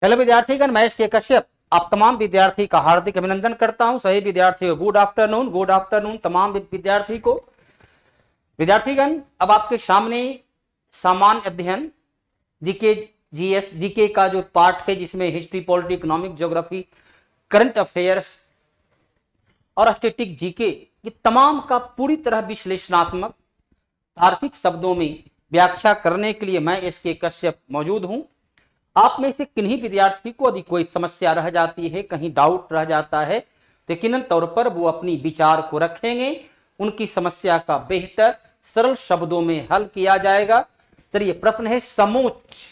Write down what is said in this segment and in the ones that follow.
Hello विद्यार्थीगण, मैं के कश्यप आप तमाम विद्यार्थी का हार्दिक अभिनंदन करता हूं। सही विद्यार्थियों गुड आफ्टरनून। गुड आफ्टरनून तमाम विद्यार्थी को। विद्यार्थीगण, अब आपके सामने सामान्य अध्ययन जीके जीएस जीके का जो पार्ट है, जिसमें history, polity, economic, geography, current affairs और स्टैटिक जीके, ये तमाम का पूरी तरह विश्लेषणात्मक तार्किक शब्दों में व्याख्या करने के लिए मैं एस के कश्यप मौजूद हूं। आप में से किन्हीं विद्यार्थी को यदि कोई समस्या रह जाती है, कहीं डाउट रह जाता है, तो यकीनन तौर पर वो अपनी विचार को रखेंगे, उनकी समस्या का बेहतर सरल शब्दों में हल किया जाएगा। चलिए, प्रश्न है समोच्च।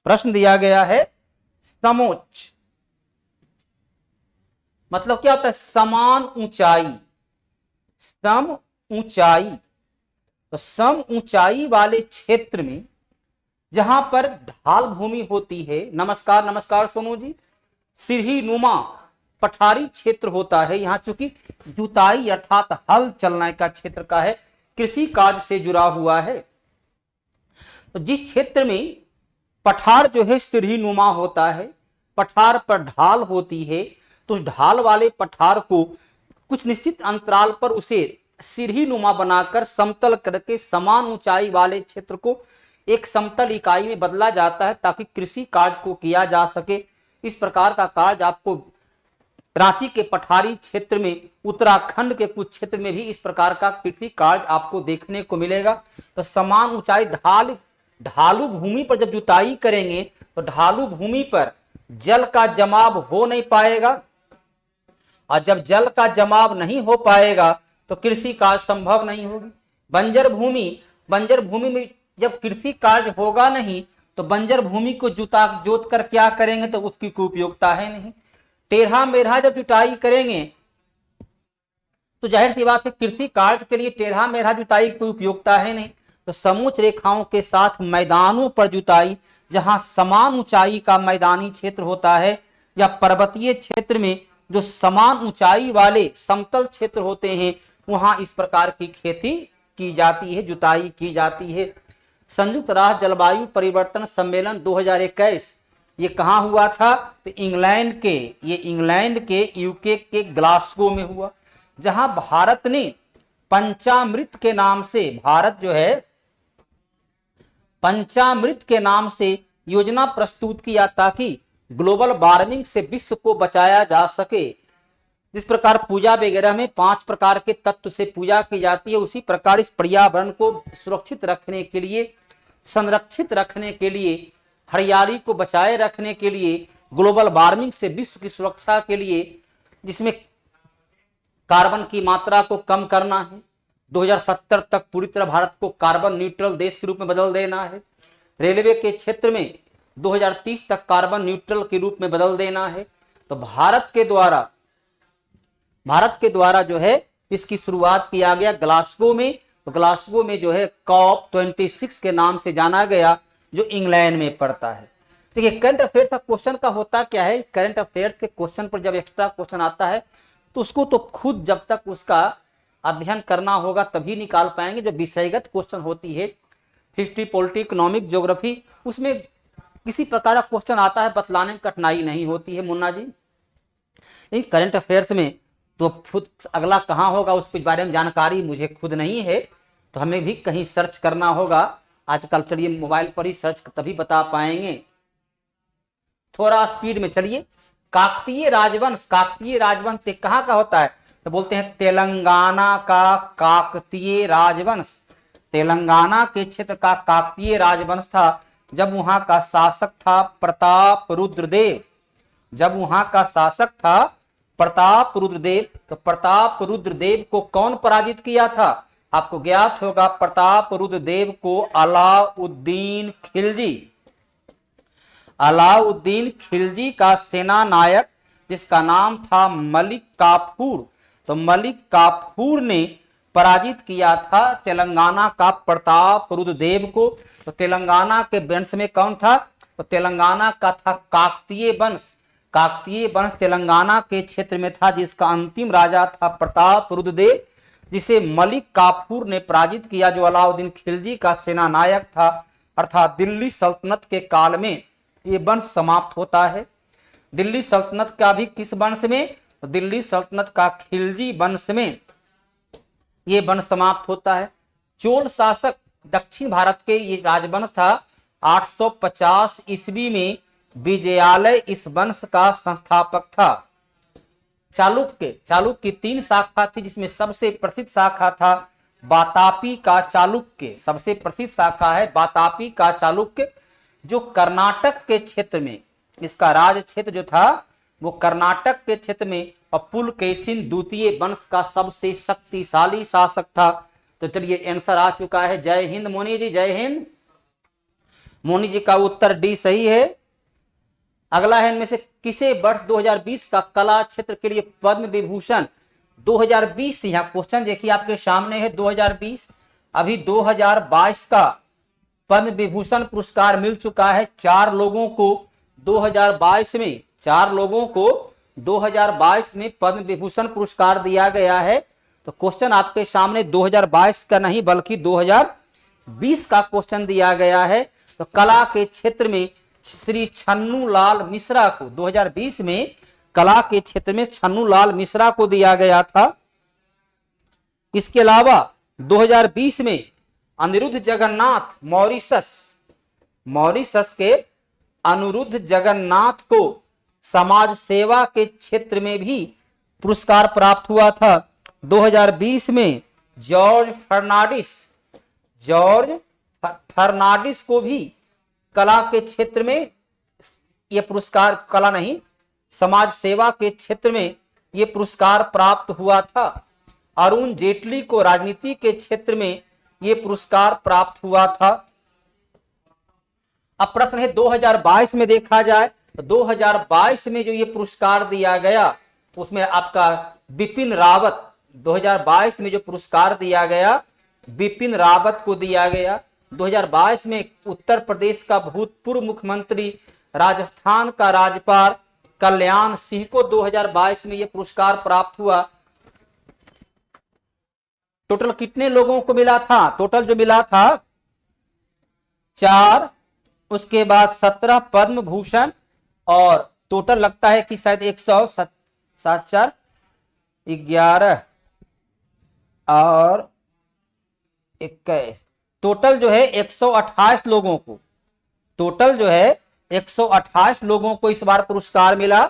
प्रश्न दिया गया है समोच्च मतलब क्या होता है? समान ऊंचाई। सम ऊंचाई, तो सम ऊंचाई वाले क्षेत्र में जहां पर ढाल भूमि होती है, नमस्कार नमस्कार सोनू जी, सीढ़ी नुमा पठारी क्षेत्र होता है। यहां चूंकि जुताई अर्थात हल चलने का क्षेत्र का है, कृषि कार्य से जुड़ा हुआ है, तो जिस क्षेत्र में पठार जो है सीढ़ी नुमा होता है, पठार पर ढाल होती है, तो उस ढाल वाले पठार को कुछ निश्चित अंतराल पर उसे सीढ़ी नुमा बनाकर समतल करके समान ऊंचाई वाले क्षेत्र को एक समतल इकाई में बदला जाता है, ताकि कृषि कार्य को किया जा सके। इस प्रकार का कार्य आपको रांची के पठारी क्षेत्र में, उत्तराखंड के कुछ क्षेत्र में भी इस प्रकार का कृषि कार्य आपको देखने को मिलेगा। तो समान ऊंचाई ढालू भूमि पर जब जुताई करेंगे, तो ढालू भूमि पर जल का जमाव हो नहीं पाएगा, और जब जल का जमाव नहीं हो पाएगा तो कृषि कार्य संभव नहीं होगी। बंजर भूमि में जब कृषि कार्य होगा नहीं, तो बंजर भूमि को जोत कर क्या करेंगे, तो उसकी कोई उपयोगिता है नहीं। टेढ़ा मेढ़ा जब जुताई करेंगे, तो जाहिर सी बात है कृषि कार्य के लिए टेढ़ा मेढ़ा जुताई की कोई उपयोगिता है नहीं। तो समोच्च रेखाओं के साथ मैदानों पर जुताई, जहां समान ऊंचाई का मैदानी क्षेत्र होता है, या पर्वतीय क्षेत्र में जो समान ऊंचाई वाले समतल क्षेत्र होते हैं, वहां इस प्रकार की खेती की जाती है, जुताई की जाती है। संयुक्त राष्ट्र जलवायु परिवर्तन सम्मेलन 2021 ये कहां हुआ था? तो इंग्लैंड के यूके के ग्लासगो में हुआ, जहां भारत ने पंचामृत के नाम से, भारत जो है पंचामृत के नाम से योजना प्रस्तुत किया, ताकि ग्लोबल वार्मिंग से विश्व को बचाया जा सके। जिस प्रकार पूजा वगैरह में 5 प्रकार के तत्व से पूजा की जाती है, उसी प्रकार इस पर्यावरण को सुरक्षित रखने के लिए, संरक्षित रखने के लिए, हरियाली को बचाए रखने के लिए, ग्लोबल वार्मिंग से विश्व की सुरक्षा के लिए, जिसमें कार्बन की मात्रा को कम करना है, 2070 तक पूरी तरह भारत को कार्बन न्यूट्रल देश के रूप में बदल देना है। रेलवे के क्षेत्र में 2030 तक कार्बन न्यूट्रल के रूप में बदल देना है। तो भारत के द्वारा जो है इसकी शुरुआत किया गया ग्लासगो में। तो ग्लासगो में जो है COP26 के नाम से जाना गया, जो इंग्लैंड में पड़ता है। देखिए, करंट अफेयर्स का क्वेश्चन का होता क्या है? करंट अफेयर्स के क्वेश्चन पर जब एक्स्ट्रा क्वेश्चन आता है, तो उसको तो खुद जब तक उसका अध्ययन करना होगा तभी निकाल पाएंगे। जो विषयगत क्वेश्चन होती है, हिस्ट्री, पॉलिटी, इकोनॉमिक, ज्योग्राफी, उसमें किसी प्रकार का क्वेश्चन आता है, बतलाने में कठिनाई नहीं होती है मुन्ना जी। लेकिन करंट अफेयर्स में तो खुद अगला कहाँ होगा उसके बारे में जानकारी मुझे खुद नहीं है, तो हमें भी कहीं सर्च करना होगा। आजकल चलिए मोबाइल पर ही सर्च तभी बता पाएंगे। थोड़ा स्पीड में चलिए। काकतीय राजवंश कहाँ का होता है? तो बोलते हैं तेलंगाना का काकतीय राजवंश। तेलंगाना के क्षेत्र का काकतीय राजवंश था, जब वहां का शासक था प्रताप रुद्रदेव। तो प्रताप रुद्रदेव को कौन पराजित किया था? आपको ज्ञात होगा, प्रताप रुद्रदेव को अलाउद्दीन खिलजी का सेना नायक, जिसका नाम था मलिक काफूर, तो मलिक काफूर ने पराजित किया था तेलंगाना का प्रताप रुद्रदेव को। तो तेलंगाना के वंश में कौन था? तो तेलंगाना का था काकतीय वंश तेलंगाना के क्षेत्र में था, जिसका अंतिम राजा था प्रताप रुद्रदेव, जिसे मलिक काफूर ने पराजित किया, जो अलाउद्दीन खिलजी का सेना नायक था। अर्थात दिल्ली सल्तनत के काल में ये वंश समाप्त होता है। दिल्ली सल्तनत का भी किस वंश में? दिल्ली सल्तनत का खिलजी वंश में ये वंश समाप्त होता है। चोल शासक दक्षिण भारत के ये राजवंश था। 850 ईस्वी में विजयालय इस वंश का संस्थापक था। चालुक्य की 3 शाखा थी, जिसमें सबसे प्रसिद्ध शाखा था वातापी का चालुक्य। सबसे प्रसिद्ध शाखा है वातापी का चालुक्य, जो कर्नाटक के क्षेत्र में, इसका राज क्षेत्र जो था वो कर्नाटक के क्षेत्र में, और पुलकेशिन द्वितीय वंश का सबसे शक्तिशाली शासक था। तो चलिए आंसर आ चुका है। जय हिंद मोनी जी, जय हिंद। मोनी जी का उत्तर डी सही है। अगला है, इनमें से किसे वर्ष 2020 का कला क्षेत्र के लिए पद्म विभूषण 2020, यहां क्वेश्चन देखिए आपके सामने है 2020, अभी 2022 का पद्म विभूषण पुरस्कार मिल चुका है 4 लोगों को 2022 में। 4 लोगों को 2022 में पद्म विभूषण पुरस्कार दिया गया है। तो क्वेश्चन आपके सामने 2022 का नहीं बल्कि 2020 का क्वेश्चन दिया गया है। तो कला के क्षेत्र में श्री छन्नू लाल मिश्रा को 2020 में कला के क्षेत्र में छन्नू लाल मिश्रा को दिया गया था। इसके अलावा 2020 में अनिरुद्ध जगन्नाथ मॉरिशस के अनिरुद्ध जगन्नाथ को समाज सेवा के क्षेत्र में भी पुरस्कार प्राप्त हुआ था। 2020 में जॉर्ज फर्नांडिस को भी कला के क्षेत्र में यह पुरस्कार, कला नहीं समाज सेवा के क्षेत्र में यह पुरस्कार प्राप्त हुआ था। अरुण जेटली को राजनीति के क्षेत्र में यह पुरस्कार प्राप्त हुआ था। अब प्रश्न है 2022 में देखा जाए तो 2022 में जो ये पुरस्कार दिया गया उसमें आपका बिपिन रावत, 2022 में जो पुरस्कार दिया गया बिपिन रावत को दिया गया। 2022 में उत्तर प्रदेश का भूतपूर्व मुख्यमंत्री, राजस्थान का राज्यपाल कल्याण सिंह को 2022 में यह पुरस्कार प्राप्त हुआ। टोटल कितने लोगों को मिला था? टोटल जो मिला था 4, उसके बाद 17 पद्म भूषण, और टोटल लगता है कि शायद 107, 11 और 21, टोटल जो है 128 लोगों को, टोटल जो है 128 लोगों को इस बार पुरस्कार मिला।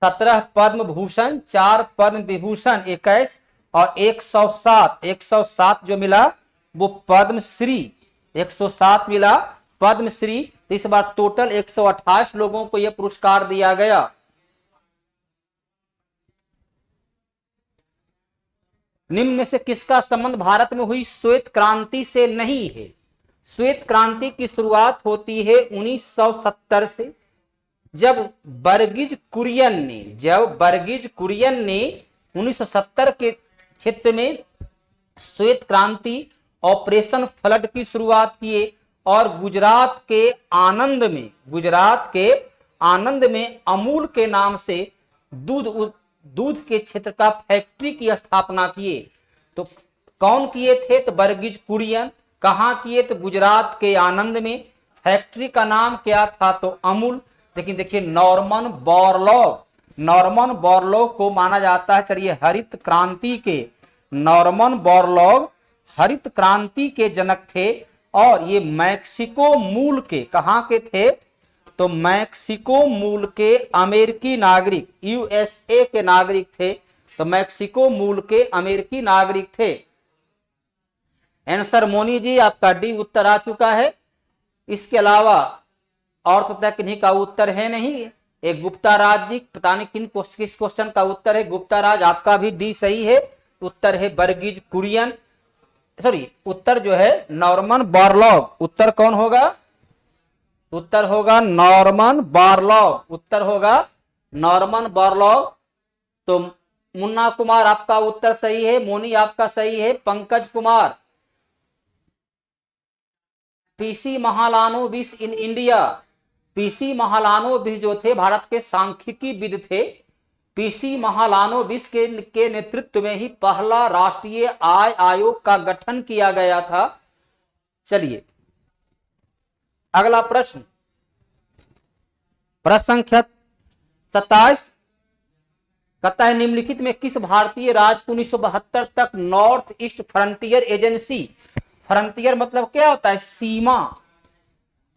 17 पद्म भूषण, 4 पद्म विभूषण, 21 और 107 जो मिला वो पद्मश्री, 107 मिला पद्मश्री। इस बार टोटल 128 लोगों को यह पुरस्कार दिया गया। निम्न में से किसका संबंध भारत में हुई श्वेत क्रांति से नहीं है? श्वेत क्रांति की शुरुआत होती है 1970 से, जब बर्गिज कुरियन ने 1970 के क्षेत्र में श्वेत क्रांति ऑपरेशन फ्लड की शुरुआत किए, और गुजरात के आनंद में अमूल के नाम से दूध के क्षेत्र का फैक्ट्री की स्थापना किए। तो कौन किए थे? तो बर्गिज कुरियन। कहां किए? तो गुजरात के आनंद में। फैक्ट्री का नाम क्या था? तो अमूल। लेकिन देखिए नॉर्मन बोरलॉग को माना जाता है, चलिए हरित क्रांति के, नॉर्मन बोरलॉग हरित क्रांति के जनक थे, और ये मैक्सिको मूल के, कहां के थे? तो मैक्सिको मूल के अमेरिकी नागरिक, यूएसए के नागरिक थे। तो मैक्सिको मूल के अमेरिकी नागरिक थे। आंसर मोनी जी आपका डी उत्तर आ चुका है। इसके अलावा और तो तक किन्हीं का उत्तर है नहीं। एक गुप्ता राज जी, पता नहीं किस क्वेश्चन का उत्तर है। गुप्ता राज आपका भी डी सही है। उत्तर है बर्गिज कुरियन, सॉरी उत्तर जो है नॉर्मन बोरलॉग। उत्तर कौन होगा? उत्तर होगा नॉर्मन बोरलॉग। उत्तर होगा नॉर्मन बोरलॉग। तो मुन्ना कुमार आपका उत्तर सही है, मोनी आपका सही है। Pankaj Kumar, PC Mahalanobis in India, PC Mahalanobis जो थे भारत के सांख्यिकी विद थे। पीसी महालानोबिस के नेतृत्व में ही पहला राष्ट्रीय आय आयोग का गठन किया गया था। चलिए अगला प्रश्न, प्रश्न संख्या 27 कहता है निम्नलिखित में किस भारतीय राज्य को 1972 तक north east frontier agency, frontier मतलब क्या होता है, सीमा।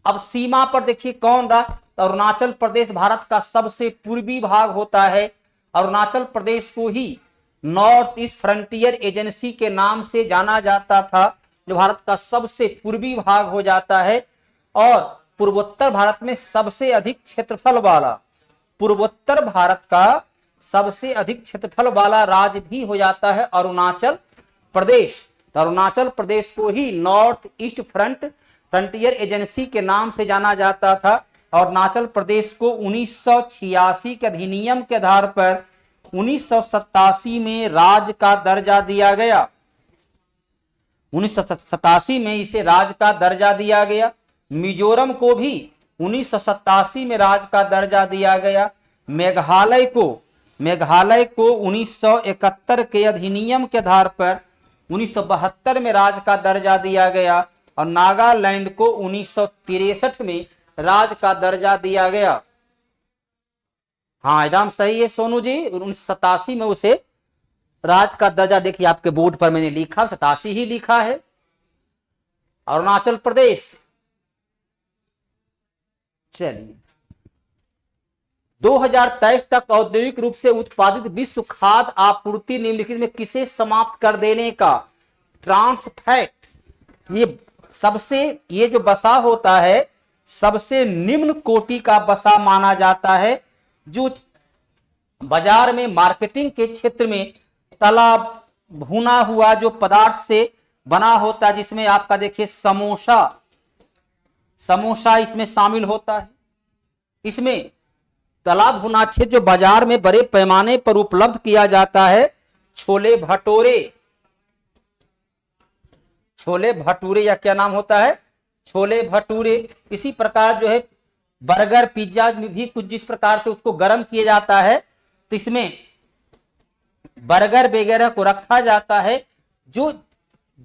अब सीमा पर देखिए कौन रहा, अरुणाचल प्रदेश भारत का सबसे पूर्वी भाग होता है। अरुणाचल प्रदेश को ही नॉर्थ ईस्ट फ्रंटियर एजेंसी के नाम से जाना जाता था, जो भारत का सबसे पूर्वी भाग हो जाता है। और पूर्वोत्तर भारत में सबसे अधिक क्षेत्रफल वाला, पूर्वोत्तर भारत का सबसे अधिक क्षेत्रफल वाला राज्य भी हो जाता है अरुणाचल प्रदेश। तो अरुणाचल प्रदेश को ही नॉर्थ ईस्ट फ्रंटियर एजेंसी के नाम से जाना जाता था। और अरुणाचल प्रदेश को 1986 के अधिनियम के आधार पर 1987 में राज्य का दर्जा दिया गया। 1987 में इसे राज्य का दर्जा दिया गया। मिजोरम को भी 1987 में राज्य का दर्जा दिया गया। मेघालय को 1971 के अधिनियम के आधार पर 1972 में राज्य का दर्जा दिया गया। और नागालैंड को 1963 में राज्य का दर्जा दिया गया। हाँ एकदम सही है सोनू जी, 1987 में उसे राज्य का दर्जा, देखिए आपके बोर्ड पर मैंने लिखा 87 ही लिखा है। अरुणाचल प्रदेश, चलिए 2023 तक औद्योगिक रूप से उत्पादित विश्व खाद्य आपूर्ति निम्नलिखित में किसे समाप्त कर देने का, ट्रांस फैट, ये जो वसा होता है सबसे निम्न कोटि का वसा माना जाता है, जो बाजार में मार्केटिंग के क्षेत्र में तला भुना हुआ जो पदार्थ से बना होता है, जिसमें आपका देखिए समोसा इसमें शामिल होता है। इसमें तला भुना क्षेत्र जो बाजार में बड़े पैमाने पर उपलब्ध किया जाता है, छोले भटूरे या क्या नाम होता है, छोले भटूरे। इसी प्रकार जो है बर्गर पिज्जा में भी कुछ जिस प्रकार से उसको गर्म किया जाता है, तो इसमें बर्गर वगैरह को रखा जाता है, जो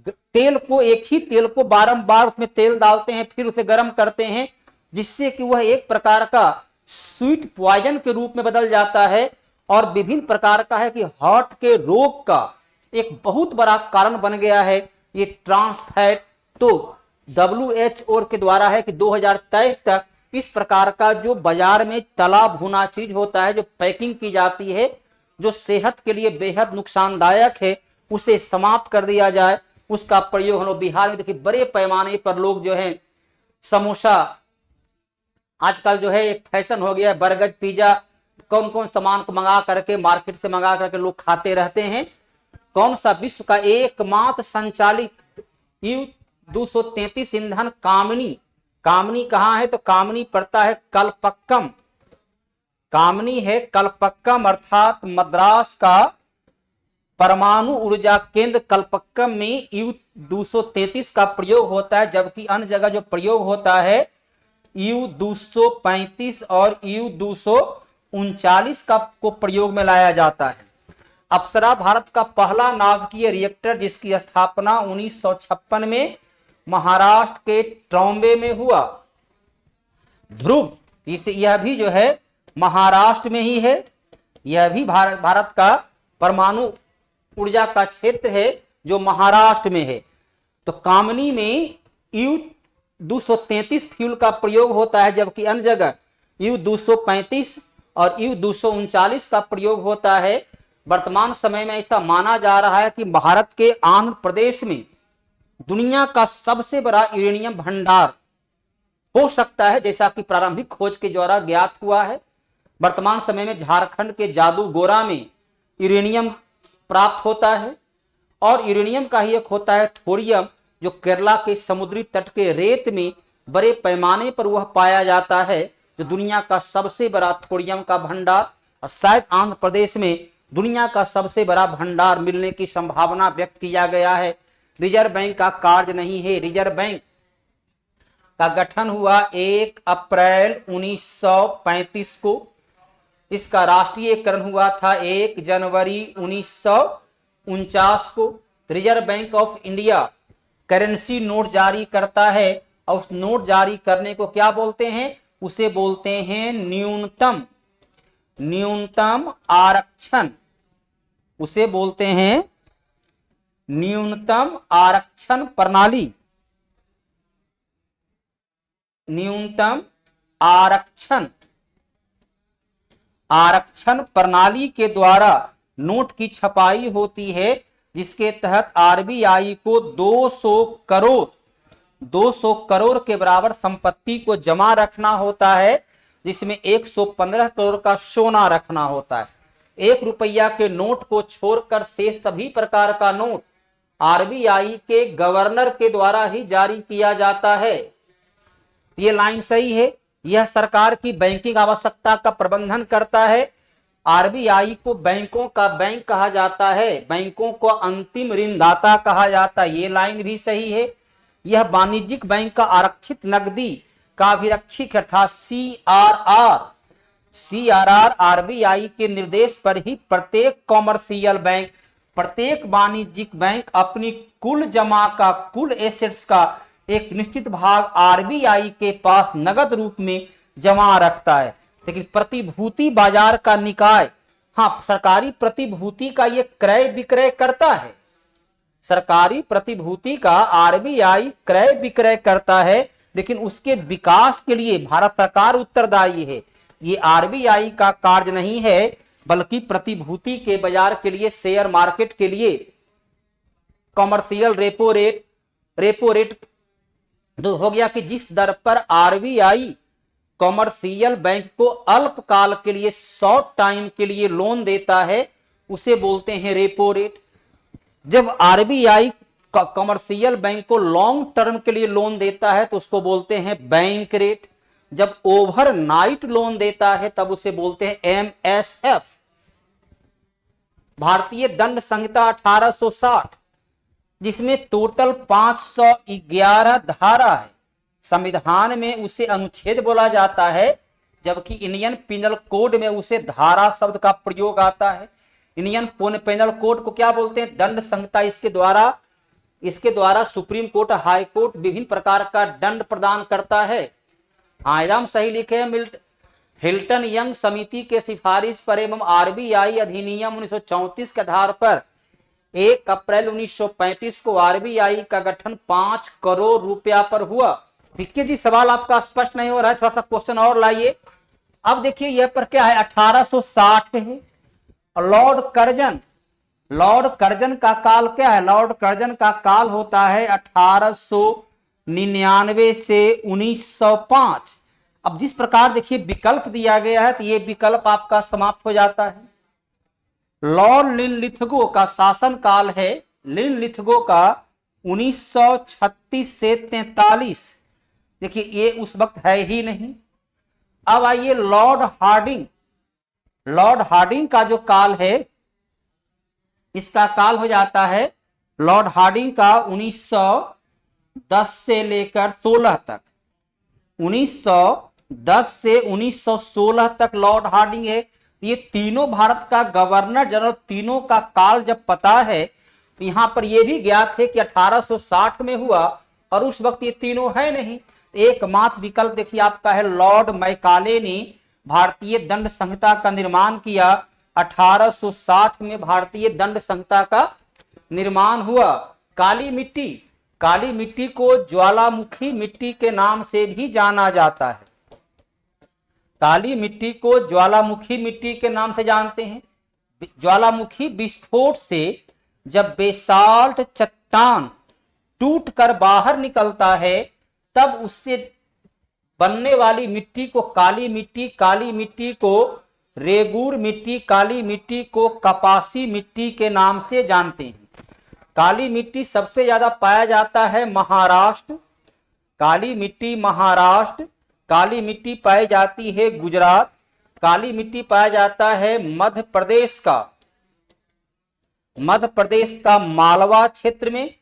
तेल को, एक ही तेल को बारंबार उसमें तेल डालते हैं, फिर उसे गर्म करते हैं, जिससे कि वह एक प्रकार का स्वीट पॉइजन के रूप में बदल जाता है और विभिन्न प्रकार का है कि हार्ट के रोग का एक बहुत बड़ा कारण बन गया है ये ट्रांस फैट। तो WHO के द्वारा है कि 2023 तक इस प्रकार का जो बाजार में तला भुना चीज होता है, जो पैकिंग की जाती है, जो सेहत के लिए बेहद नुकसानदायक है, उसे समाप्त कर दिया जाए। उसका प्रयोग हम लोग बिहार में देखिए बड़े पैमाने पर लोग जो है समोसा, आजकल जो है एक फैशन हो गया है, बर्गर पिज्जा, कौन कौन सामान को मंगा करके मार्केट से मंगा करके लोग खाते रहते हैं। कौन सा विश्व का एकमात्र संचालित U-233 ईंधन कामनी कहां है, तो कामनी पड़ता है कलपक्कम, कामनी है कलपक्कम अर्थात मद्रास का परमाणु ऊर्जा केंद्र कलपक्कम में U-233 का प्रयोग होता है, जबकि अन्य जगह जो प्रयोग होता है U-235 और U-239 का को प्रयोग में लाया जाता है। अप्सरा भारत का पहला नाभिकीय रिएक्टर जिसकी स्थापना 1956 में महाराष्ट्र के ट्रॉम्बे में हुआ। ध्रुव, यह भी जो है महाराष्ट्र में ही है, यह भी भारत का परमाणु ऊर्जा का क्षेत्र है जो महाराष्ट्र में है। तो कामनी में U-233 फ्यूल का प्रयोग होता है, जबकि अन्य जगह U-235 और U-239 का प्रयोग होता है। वर्तमान समय में ऐसा माना जा रहा है कि भारत के आंध्र प्रदेश में दुनिया का सबसे बड़ा यूरेनियम भंडार हो सकता है, जैसा कि प्रारंभिक खोज के द्वारा ज्ञात हुआ है। वर्तमान समय में झारखंड के जादूगोरा में यूरेनियम प्राप्त होता है, और यूरेनियम का ही एक होता है थोरियम, जो केरला के समुद्री तट के रेत में बड़े पैमाने पर वह पाया जाता है, जो दुनिया का सबसे बड़ा थोरियम का भंडार। और शायद आंध्र प्रदेश में दुनिया का सबसे बड़ा भंडार मिलने की संभावना व्यक्त किया गया है। रिजर्व बैंक का कार्य नहीं है। रिजर्व बैंक का गठन हुआ 1 अप्रैल 1935 को। इसका राष्ट्रीयकरण हुआ था 1 जनवरी 1949 को। Reserve bank of India currency note जारी करता है, और उस नोट जारी करने को क्या बोलते हैं, उसे बोलते हैं न्यूनतम आरक्षण, उसे बोलते हैं न्यूनतम आरक्षण प्रणाली। न्यूनतम आरक्षण प्रणाली के द्वारा नोट की छपाई होती है, जिसके तहत आरबीआई को 200 करोड़ के बराबर संपत्ति को जमा रखना होता है, जिसमें 115 करोड़ का सोना रखना होता है। 1 रुपया के नोट को छोड़कर शेष सभी प्रकार का नोट आरबीआई के गवर्नर के द्वारा ही जारी किया जाता है। ये लाइन सही है। यह सरकार की बैंकिंग आवश्यकता का प्रबंधन करता है। आरबीआई को बैंकों का बैंक कहा जाता है, बैंकों को अंतिम ऋणदाता कहा जाता है। ये लाइन भी सही है। यह वाणिज्यिक बैंक का आरक्षित नकदी का अभिरक्षक अर्थात सीआरआर आरबीआई के निर्देश पर ही प्रत्येक कॉमर्शियल बैंक, प्रत्येक वाणिज्यिक बैंक अपनी कुल जमा का, कुल एसेट्स का एक निश्चित भाग आरबीआई के पास नगद रूप में जमा रखता है। लेकिन प्रतिभूति बाजार का निकाय, हाँ, सरकारी प्रतिभूति का ये क्रय विक्रय करता है। सरकारी प्रतिभूति का आरबीआई क्रय विक्रय करता है, लेकिन उसके विकास के लिए भारत सरकार उत्तरदायी है। ये आरबीआई का कार्य नहीं है, बल्कि प्रतिभूति के बाजार के लिए, शेयर मार्केट के लिए कॉमर्शियल रेपो रेट तो हो गया कि जिस दर पर आरबीआई कॉमर्शियल बैंक को अल्पकाल के लिए, शॉर्ट टाइम के लिए लोन देता है, उसे बोलते हैं रेपो रेट। जब आरबीआई कॉमर्शियल बैंक को लॉन्ग टर्म के लिए लोन देता है तो उसको बोलते हैं बैंक रेट। जब ओवरनाइट लोन देता है तब उसे बोलते हैं एमएसएफ। भारतीय दंड संहिता 1860, जिसमें टोटल 511 धारा है। संविधान में उसे अनुच्छेद बोला जाता है, जबकि इंडियन पिनल कोड में उसे धारा शब्द का प्रयोग आता है। इंडियन पिनल कोड को क्या बोलते हैं? दंड संहिता। इसके द्वारा सुप्रीम कोर्ट, हाई कोर्ट विभिन्न प्रकार का दंड प्रदान करता है। हाँ, एकदम सही लिखे हैं। हिल्टन यंग समिति के सिफारिश पर एवं आरबीआई अधिनियम 1934 के आधार पर 1 अप्रैल 1935 को आरबीआई का गठन 5 करोड़ रुपया पर हुआ। विक्की जी, सवाल आपका स्पष्ट नहीं हो रहा है, थोड़ा सा क्वेश्चन और लाइए। अब देखिए यह पर क्या है, 1860 पे है। लॉर्ड कर्जन का काल क्या है? लॉर्ड कर्जन का काल होता है 1899 से 1905। अब जिस प्रकार देखिए विकल्प दिया गया है, तो ये विकल्प आपका समाप्त हो जाता है। लॉर्ड लिनलिथगो का शासन काल है, लिनलिथगो का 1936 से 43। देखिए ये उस वक्त है ही नहीं। अब आइए लॉर्ड हार्डिंग का जो काल है, इसका काल हो जाता है, लॉर्ड हार्डिंग का 1910 से लेकर 16 तक। 1910 से 1916 तक लॉर्ड हार्डिंग है। ये तीनों भारत का गवर्नर जनरल, तीनों का काल जब पता है, तो यहां पर यह भी ज्ञात है कि 1860 में हुआ और उस वक्त ये तीनों है नहीं। एकमात्र विकल्प देखिए आपका है, लॉर्ड मैकाले ने भारतीय दंड संहिता का निर्माण किया। 1860 में भारतीय दंड संहिता का निर्माण हुआ। काली मिट्टी को ज्वालामुखी मिट्टी के नाम से भी जाना जाता है। काली मिट्टी को ज्वालामुखी मिट्टी के नाम से जानते हैं। ज्वालामुखी विस्फोट से जब बेसाल्ट चट्टान टूटकर बाहर निकलता है, तब उससे बनने वाली मिट्टी को काली मिट्टी को रेगूर मिट्टी, काली मिट्टी को कपासी मिट्टी के नाम से जानते हैं। काली मिट्टी सबसे ज्यादा पाया जाता है महाराष्ट्र, काली मिट्टी महाराष्ट्र। काली मिट्टी पाई जाती है गुजरात। काली मिट्टी पाया जाता है मध्य प्रदेश का मालवा क्षेत्र में।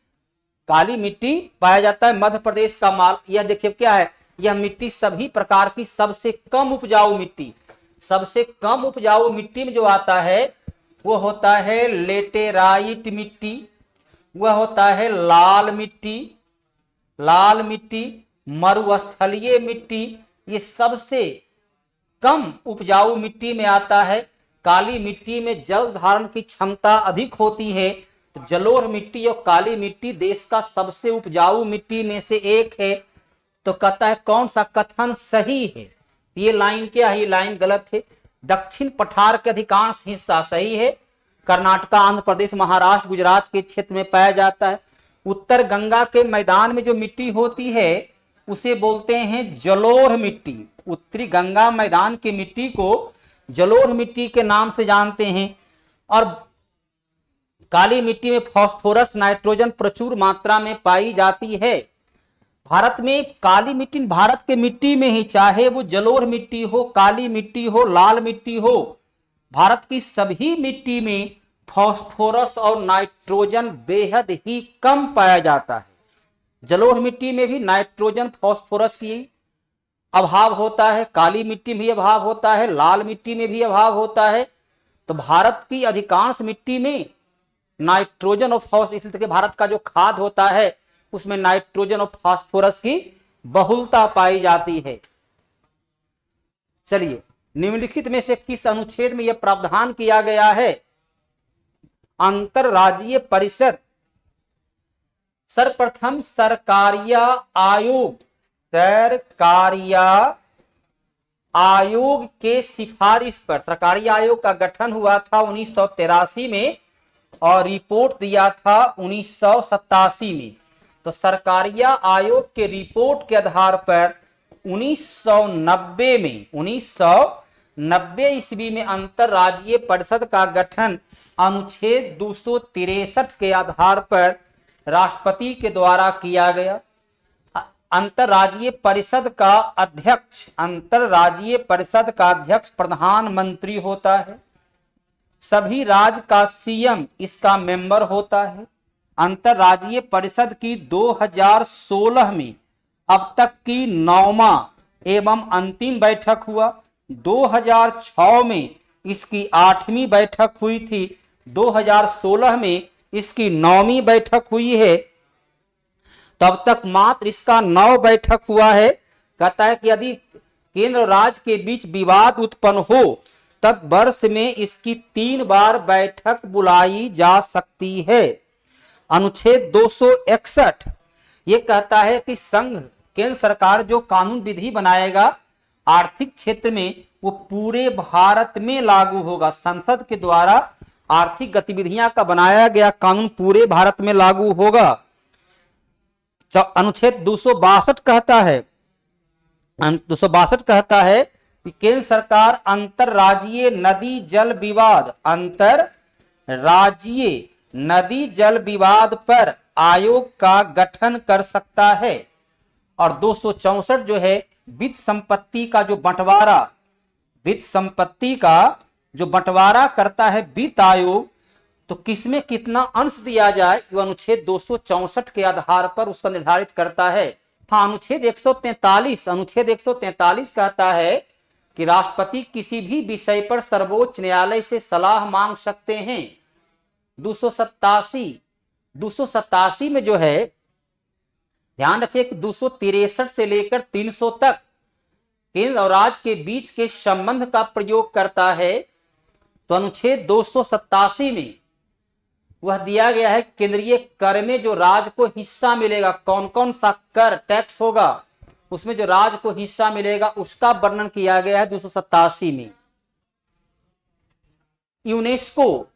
काली मिट्टी पाया जाता है मध्य प्रदेश का यह देखिए क्या है, यह मिट्टी सभी प्रकार की सबसे कम उपजाऊ मिट्टी में जो आता है वो होता है लेटेराइट मिट्टी, वह होता है लाल मिट्टी, मरुस्थलीय मिट्टी, ये सबसे कम उपजाऊ मिट्टी में आता है। काली मिट्टी में जल धारण की क्षमता अधिक होती है। तो जलोढ़ मिट्टी और काली मिट्टी देश का सबसे उपजाऊ मिट्टी में से एक है। तो कहता है कौन सा कथन सही है? ये लाइन क्या है? ये लाइन गलत है। दक्षिण पठार के अधिकांश हिस्सा सही है। कर्नाटका, आंध्र प्रदेश, महाराष्ट्र, गुजरात के क्षेत्र में पाया जाता है। उत्तर गंगा के मैदान में जो मिट्टी होती है उसे बोलते हैं जलोढ़ मिट्टी। उत्तरी गंगा मैदान की मिट्टी को जलोढ़ मिट्टी के नाम से जानते हैं। और काली मिट्टी में फास्फोरस, नाइट्रोजन प्रचुर मात्रा में पाई जाती है। भारत में काली मिट्टी, भारत के मिट्टी में ही, चाहे वो जलोढ़ मिट्टी हो, काली मिट्टी हो, लाल मिट्टी हो, भारत की सभी मिट्टी में फास्फोरस और नाइट्रोजन बेहद ही कम पाया जाता है। जलोढ़ मिट्टी में भी नाइट्रोजन, फास्फोरस की अभाव होता है, काली मिट्टी में भी अभाव होता है, लाल मिट्टी में भी अभाव होता है। तो भारत की अधिकांश मिट्टी में नाइट्रोजन और फास्फोरस, इसलिए भारत का जो खाद होता है उसमें नाइट्रोजन और फास्फोरस की बहुलता पाई जाती है। चलिए, निम्नलिखित में से किस अनुच्छेद में यह प्रावधान किया गया है? अंतरराज्यीय परिषद सर्वप्रथम सरकारिया आयोग के सिफारिश पर, सरकारी आयोग का गठन हुआ था 1983 में और रिपोर्ट दिया था 1987 में। तो सरकारिया आयोग के रिपोर्ट के आधार पर 1990 ईस्वी में अंतरराज्यीय परिषद का गठन अनुच्छेद 263 के आधार पर राष्ट्रपति के द्वारा किया गया। अंतरराज्यीय परिषद का अध्यक्ष प्रधानमंत्री होता है। सभी राज्य का सीएम इसका मेंबर होता है। अंतरराज्यीय परिषद की 2016 में अब तक की 9वां एवं अंतिम बैठक हुआ। 2006 में इसकी 8वीं बैठक हुई थी। 2016 में इसकी 9वीं बैठक हुई है। तब तक मात्र इसका 9 बैठक हुआ है। कहता है कि यदि केंद्र और राज्य के बीच विवाद उत्पन्न हो तब वर्ष में इसकी 3 बार बैठक बुलाई जा सकती है। अनुच्छेद 261 ये कहता है कि संघ, केंद्र सरकार जो कानून विधि बनाएगा आर्थिक क्षेत्र में वो पूरे भारत में लागू होगा। संसद के द्वारा आर्थिक गतिविधियां का बनाया गया कानून पूरे भारत में लागू होगा। अनुच्छेद 262 कहता है कि केंद्र सरकार अंतरराज्यीय नदी जल विवाद पर आयोग का गठन कर सकता है। और 264 जो है वित्त संपत्ति का जो बंटवारा करता है वित्त आयोग, तो किसमें कितना अंश दिया जाए वो अनुच्छेद 264 के आधार पर उसका निर्धारित करता है। हाँ, अनुच्छेद 143 कहता है कि राष्ट्रपति किसी भी विषय पर सर्वोच्च न्यायालय से सलाह मांग सकते हैं। 287 में जो है, ध्यान रखिए कि 263 से लेकर 300 तक केंद्र और राज्य के बीच के संबंध का प्रयोग करता है। तो अनुच्छेद 287 में वह दिया गया है केंद्रीय कर में जो राज्य को हिस्सा मिलेगा, कौन कौन सा कर टैक्स होगा, उसमें जो राज्य को हिस्सा मिलेगा उसका वर्णन किया गया है 287 में। यूनेस्को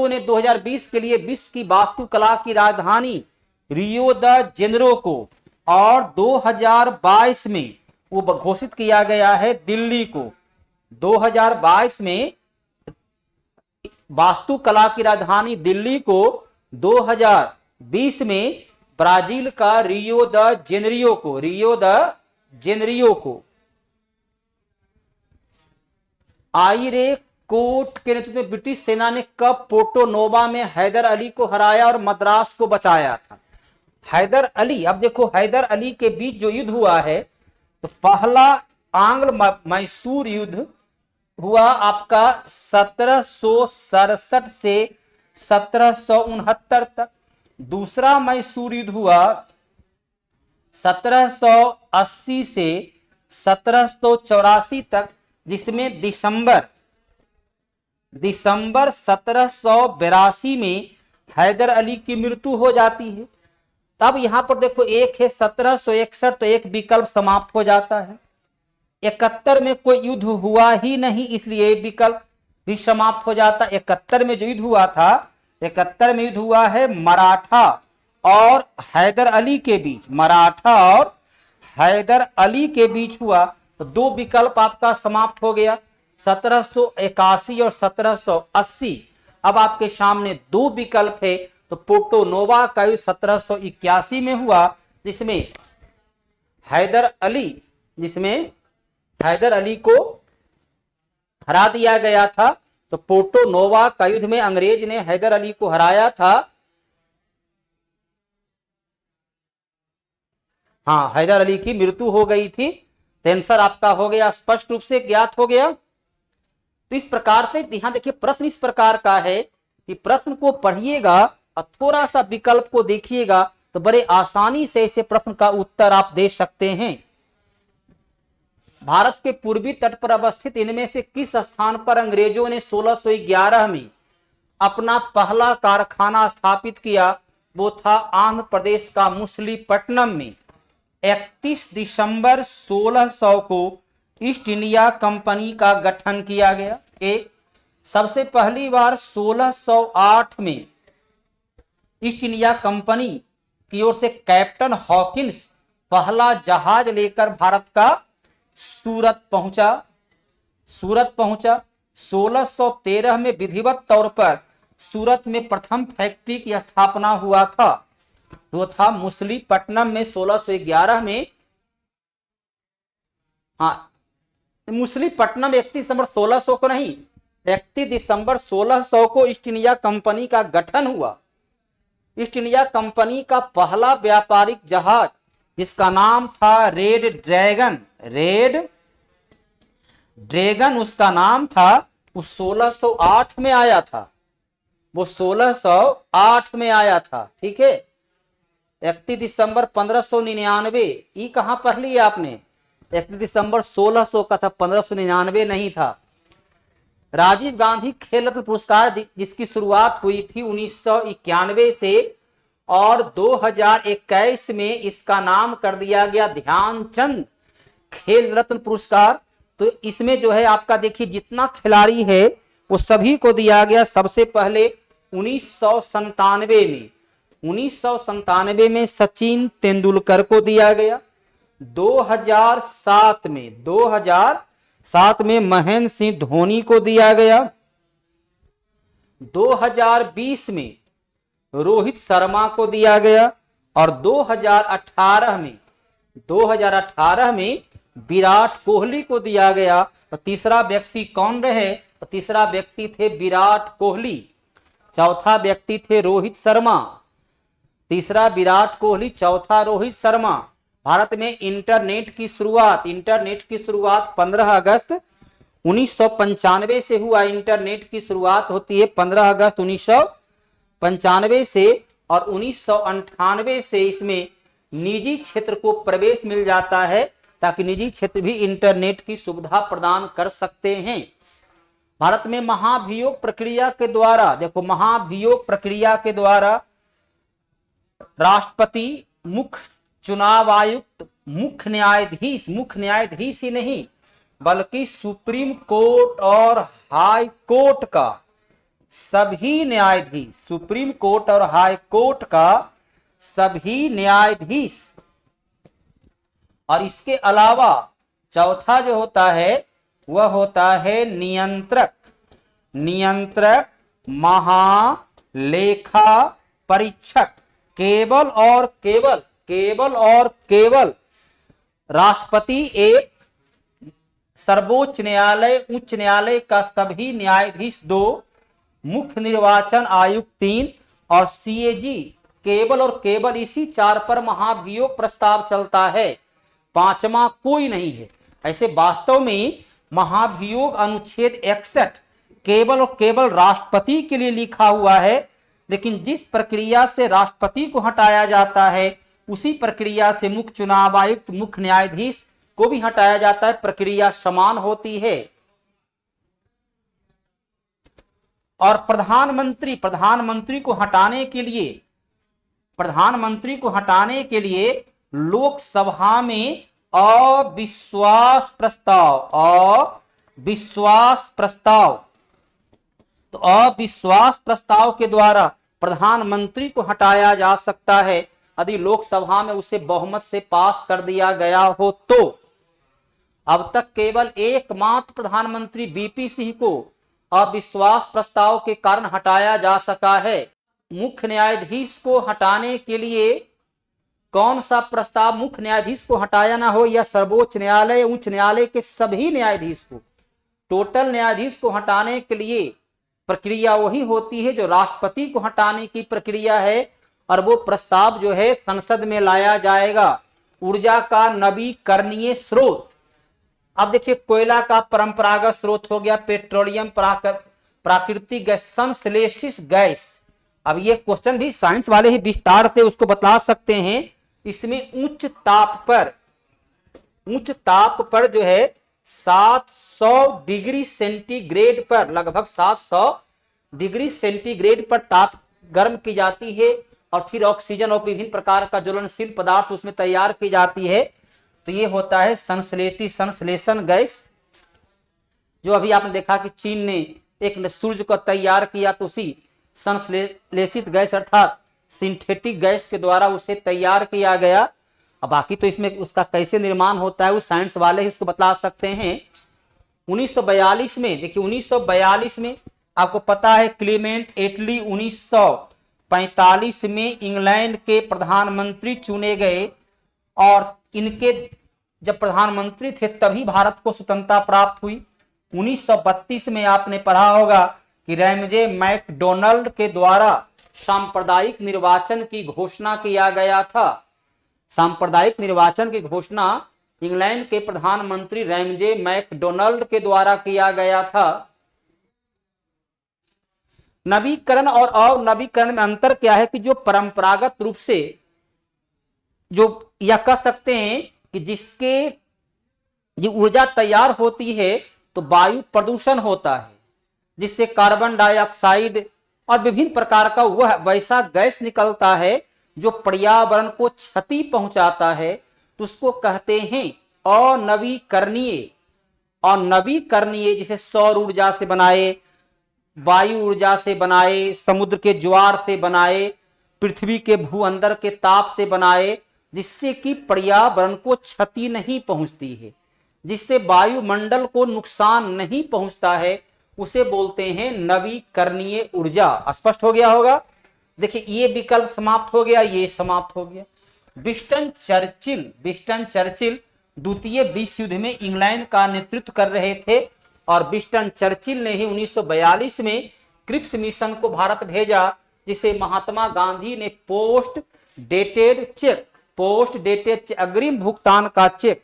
ने 2020 के लिए विश्व की वास्तुकला की राजधानी रियो द जेनेरो को और 2022 में वो घोषित किया गया है दिल्ली को। 2022 में वास्तुकला की राजधानी दिल्ली को, 2020 में ब्राजील का रियो द जेनेरियो को। आइरे कोट के नेतृत्व में ब्रिटिश सेना ने कब पोर्टो नोवा में हैदर अली को हराया और मद्रास को बचाया था? हैदर अली, अब देखो हैदर अली के बीच जो युद्ध हुआ है, तो पहला आंग्ल मैसूर युद्ध हुआ आपका 1767 से 1769 तक। दूसरा मैसूर युद्ध हुआ 1780 से 1784 तक, जिसमें दिसंबर 1782 में हैदर अली की मृत्यु हो जाती है। तब यहां पर देखो एक है 1761, तो एक विकल्प समाप्त हो जाता है। 71 में कोई युद्ध हुआ ही नहीं, इसलिए विकल्प भी समाप्त हो जाता। 71 में जो युद्ध हुआ था, 71 में युद्ध हुआ है मराठा और हैदर अली के बीच, मराठा और हैदर अली के बीच हुआ, तो दो विकल्प आपका समाप्त हो गया, 1781 और 1780। अब आपके सामने दो विकल्प है, तो पोर्टो नोवा का युद्ध 1781 में हुआ, जिसमें हैदर अली को हरा दिया गया था। तो पोर्टो नोवा का युद्ध में अंग्रेज ने हैदर अली को हराया था। हाँ, हैदर अली की मृत्यु हो गई थी। आंसर आपका हो गया, स्पष्ट रूप से ज्ञात हो गया। तो इस प्रकार से ध्यान देखिए, प्रश्न इस प्रकार का है कि प्रश्न को पढ़िएगा और थोड़ा सा विकल्प को देखिएगा तो बड़े आसानी से इसे प्रश्न का उत्तर आप दे सकते हैं। भारत के पूर्वी तट पर अवस्थित इनमें से किस स्थान पर अंग्रेजों ने 1611 में अपना पहला कारखाना स्थापित किया? वो था आंध्र प्रदेश का मुसलीपट्टनम में। 31 दिसंबर 1600 को ईस्ट इंडिया कंपनी का गठन किया गया। एक सबसे पहली बार 1608 में ईस्ट इंडिया कंपनी की ओर से कैप्टन हॉकिंस पहला जहाज लेकर भारत का सूरत पहुंचा। 1613 में विधिवत तौर पर सूरत में प्रथम फैक्ट्री की स्थापना हुआ था, वो था मुसलीपट्टनम में 1611 में। हाँ, मुसलीपट्टनम 31 दिसंबर 1600 को नहीं, 31 दिसंबर 1600 को ईस्ट इंडिया कंपनी का गठन हुआ। ईस्ट इंडिया कंपनी का पहला व्यापारिक जहाज, जिसका नाम था रेड ड्रैगन उसका नाम था, वो 1608 में आया था। वो 1608 में आया था, ठीक है। 31 दिसंबर 1599, ये कहां पढ़ लिया आपने? 31 दिसंबर 1600 का था, 1599 नहीं था। राजीव गांधी खेल रत्न पुरस्कार, जिसकी शुरुआत हुई थी 1991 से और 2021 में इसका नाम कर दिया गया ध्यानचंद खेल रत्न पुरस्कार। तो इसमें जो है आपका देखिए जितना खिलाड़ी है वो सभी को दिया गया। सबसे पहले 1997 में सचिन तेंदुलकर को दिया गया। 2007 में महेंद्र सिंह धोनी को दिया गया। 2020 में रोहित शर्मा को दिया गया और 2018 में विराट कोहली को दिया गया। तो तीसरा व्यक्ति कौन रहे? तो तीसरा व्यक्ति थे विराट कोहली, चौथा व्यक्ति थे रोहित शर्मा। तीसरा विराट कोहली, चौथा रोहित शर्मा। भारत में इंटरनेट की शुरुआत 15 अगस्त 1995 से हुआ। इंटरनेट की शुरुआत होती है 15 अगस्त 1995 से और 1998 से इसमें निजी क्षेत्र को प्रवेश मिल जाता है, ताकि निजी क्षेत्र भी इंटरनेट की सुविधा प्रदान कर सकते हैं। भारत में महाभियोग प्रक्रिया के द्वारा, देखो महाभियोग प्रक्रिया के द्वारा राष्ट्रपति, मुख्य चुनाव आयुक्त, मुख्य न्यायाधीश ही नहीं बल्कि सुप्रीम कोर्ट और हाई कोर्ट का सभी न्यायाधीश, सुप्रीम कोर्ट और हाई कोर्ट का सभी न्यायाधीश, और इसके अलावा चौथा जो होता है वह होता है नियंत्रक महालेखा परीक्षक। केवल और केवल राष्ट्रपति एक, सर्वोच्च न्यायालय, उच्च न्यायालय का सभी न्यायाधीश 2, मुख्य निर्वाचन आयुक्त 3 और सीएजी केवल और केवल इसी 4 पर महाभियोग प्रस्ताव चलता है। पांचवा कोई नहीं है। ऐसे वास्तव में महाभियोग अनुच्छेद 61 केवल और केवल राष्ट्रपति के लिए लिखा हुआ है, लेकिन जिस प्रक्रिया से राष्ट्रपति को हटाया जाता है उसी प्रक्रिया से मुख्य चुनाव आयुक्त, मुख्य न्यायाधीश को भी हटाया जाता है, प्रक्रिया समान होती है। और प्रधानमंत्री को हटाने के लिए लोकसभा में अविश्वास प्रस्ताव के द्वारा प्रधानमंत्री को हटाया जा सकता है, यदि लोकसभा में उसे बहुमत से पास कर दिया गया हो तो। अब तक केवल एकमात्र प्रधानमंत्री बीपी सिंह को अविश्वास प्रस्ताव के कारण हटाया जा सका है। मुख्य न्यायाधीश को हटाने के लिए कौन सा प्रस्ताव, मुख्य न्यायाधीश को हटाया ना हो या सर्वोच्च न्यायालय, उच्च न्यायालय के सभी न्यायाधीश को, टोटल न्यायाधीश को हटाने के लिए प्रक्रिया वही होती है जो राष्ट्रपति को हटाने की प्रक्रिया है। और वो प्रस्ताव जो है संसद में लाया जाएगा। ऊर्जा का नवीकरणीय स्रोत, अब देखिए कोयला का परंपरागत स्रोत हो गया, पेट्रोलियम, प्राकृतिक गैस, संश्लेषित गैस। अब ये क्वेश्चन भी साइंस वाले ही विस्तार से उसको बता सकते हैं। इसमें उच्च ताप पर जो है 700 डिग्री सेंटीग्रेड पर, लगभग 700 डिग्री सेंटीग्रेड पर ताप गर्म की जाती है और फिर ऑक्सीजन और विभिन्न प्रकार का ज्वलनशील पदार्थ उसमें तैयार की जाती है। तो ये होता है संश्लेषण गैस। जो अभी आपने देखा कि चीन ने एक सूर्य को तैयार किया तो उसी संश्लेषित गैस अर्थात सिंथेटिक गैस के द्वारा उसे तैयार किया गया। अब बाकी तो इसमें उसका कैसे निर्माण होता है वो साइंस वाले ही उसको बता सकते हैं। 1942 में, देखिए 1942 में आपको पता है क्लीमेंट एटली 1945 में इंग्लैंड के प्रधानमंत्री चुने गए और इनके जब प्रधानमंत्री थे तभी भारत को स्वतंत्रता प्राप्त हुई। 1932 में आपने पढ़ा होगा कि रैमजे मैकडोनल्ड के द्वारा सांप्रदायिक निर्वाचन की घोषणा किया गया था। सांप्रदायिक निर्वाचन की घोषणा इंग्लैंड के प्रधानमंत्री रैमजे मैकडोनल्ड के द्वारा किया गया था। नवीकरण और अनवीकरण में अंतर क्या है कि जो परंपरागत रूप से जो यह कह सकते हैं कि जिसके जो ऊर्जा तैयार होती है तो वायु प्रदूषण होता है, जिससे कार्बन डाइऑक्साइड और विभिन्न प्रकार का वह वैसा गैस निकलता है जो पर्यावरण को क्षति पहुंचाता है, तो उसको कहते हैं अनवीकरणीय। और नवीकरणीय जैसे सौर ऊर्जा से बनाए, वायु ऊर्जा से बनाए, समुद्र के ज्वार से बनाए, पृथ्वी के भू अंदर के ताप से बनाए, जिससे कि पर्यावरण को क्षति नहीं पहुंचती है, जिससे वायुमंडल को नुकसान नहीं पहुंचता है, उसे बोलते हैं नवीकरणीय ऊर्जा। स्पष्ट हो गया होगा। देखिए ये विकल्प समाप्त हो गया, ये समाप्त हो गया। विंस्टन चर्चिल द्वितीय विश्व युद्ध में इंग्लैंड का नेतृत्व कर रहे थे और विंस्टन चर्चिल ने ही 1942 में क्रिप्स मिशन को भारत भेजा, जिसे महात्मा गांधी ने पोस्ट डेटेड चेक, अग्रिम भुगतान का चेक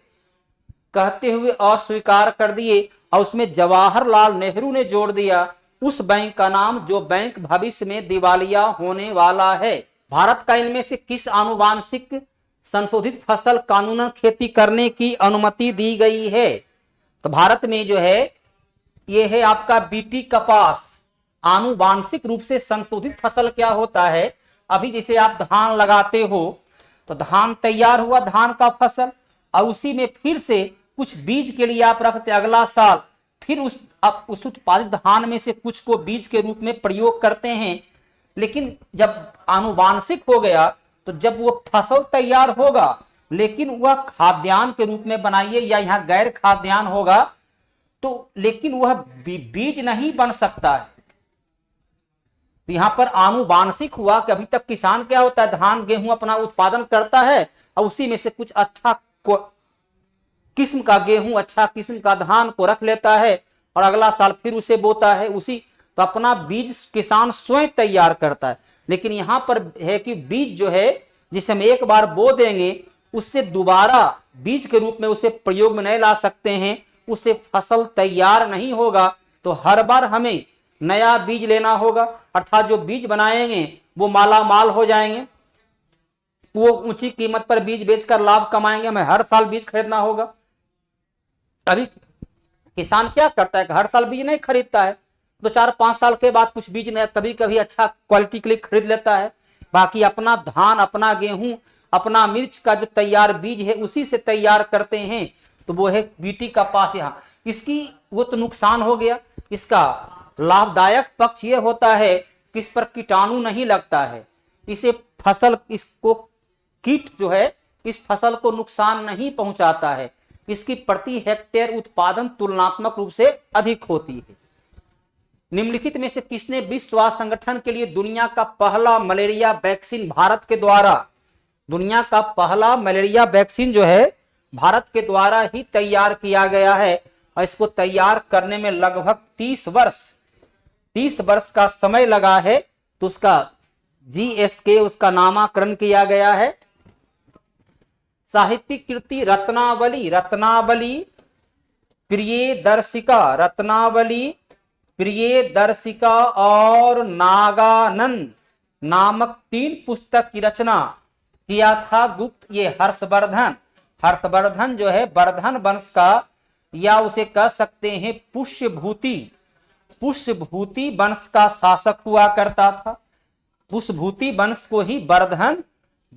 कहते हुए अस्वीकार कर दिए और उसमें जवाहरलाल नेहरू ने जोड़ दिया उस बैंक का नाम जो बैंक भविष्य में दिवालिया होने वाला है। भारत का इनमें से किस आनुवांशिक संशोधित फसल कानूनन खेती करने की अनुमति दी गई है? तो भारत में जो है ये है आपका बीटी कपास। आनुवांशिक रूप से संशोधित फसल क्या होता है? अभी जैसे आप धान लगाते हो तो धान तैयार हुआ, धान का फसल, और उसी में फिर से कुछ बीज के लिए आप रखते, अगला साल फिर उस उत्पादित धान में से कुछ को बीज के रूप में प्रयोग करते हैं। लेकिन जब आनुवांशिक हो गया तो जब वो फसल तैयार होगा लेकिन वह खाद्यान्न के रूप में बनाइए या यहाँ गैर खाद्यान्न होगा तो लेकिन वह बीज नहीं बन सकता है। तो यहाँ पर आनुवांशिक हुआ कि अभी तक किसान क्या होता है, धान गेहूं अपना उत्पादन करता है और उसी में से कुछ अच्छा किस्म का गेहूं, अच्छा किस्म का धान को रख लेता है और अगला साल फिर उसे बोता है। उसी तो अपना बीज किसान स्वयं तैयार करता है। लेकिन यहाँ पर है कि बीज जो है जिसे हम एक बार बो देंगे उससे दोबारा बीज के रूप में उसे प्रयोग में नहीं ला सकते हैं, उससे फसल तैयार नहीं होगा। तो हर बार हमें नया बीज लेना होगा, अर्थात जो बीज बनाएंगे वो माला माल हो जाएंगे, वो ऊंची कीमत पर बीज बेचकर लाभ कमाएंगे, हमें हर साल बीज खरीदना होगा। अभी किसान क्या करता है, हर साल बीज नहीं खरीदता है, 2-4-5 साल के बाद कुछ बीज नहीं, कभी कभी अच्छा क्वालिटी के लिए खरीद लेता है। बाकी अपना धान, अपना गेहूं, अपना मिर्च का जो तैयार बीज है उसी से तैयार करते हैं। तो वो है बीटी का पास। यहाँ इसकी वो तो नुकसान हो गया। इसका लाभदायक पक्ष ये होता है कि इस पर कीटाणु नहीं लगता है, इसे फसल, इसको कीट जो है इस फसल को नुकसान नहीं पहुंचाता है, इसकी प्रति हेक्टेयर उत्पादन तुलनात्मक रूप से अधिक होती है। निम्नलिखित में से किसने विश्व स्वास्थ्य संगठन के लिए दुनिया का पहला मलेरिया वैक्सीन भारत के द्वारा, दुनिया का पहला मलेरिया वैक्सीन जो है भारत के द्वारा ही तैयार किया गया है, और इसको तैयार करने में लगभग 30 वर्ष का समय लगा है। तो उसका GSK उसका नामकरण किया गया है। साहित्यिक कृति रत्नावली, रत्नावली प्रियदर्शिका, रत्नावली प्रियदर्शिका और नागानंद नामक 3 पुस्तक की रचना किया था गुप्त। ये हर्षवर्धन जो है वर्धन वंश का, या उसे कह सकते हैं पुष्यभूति वंश का शासक हुआ करता था। पुष्यभूति वंश को ही वर्धन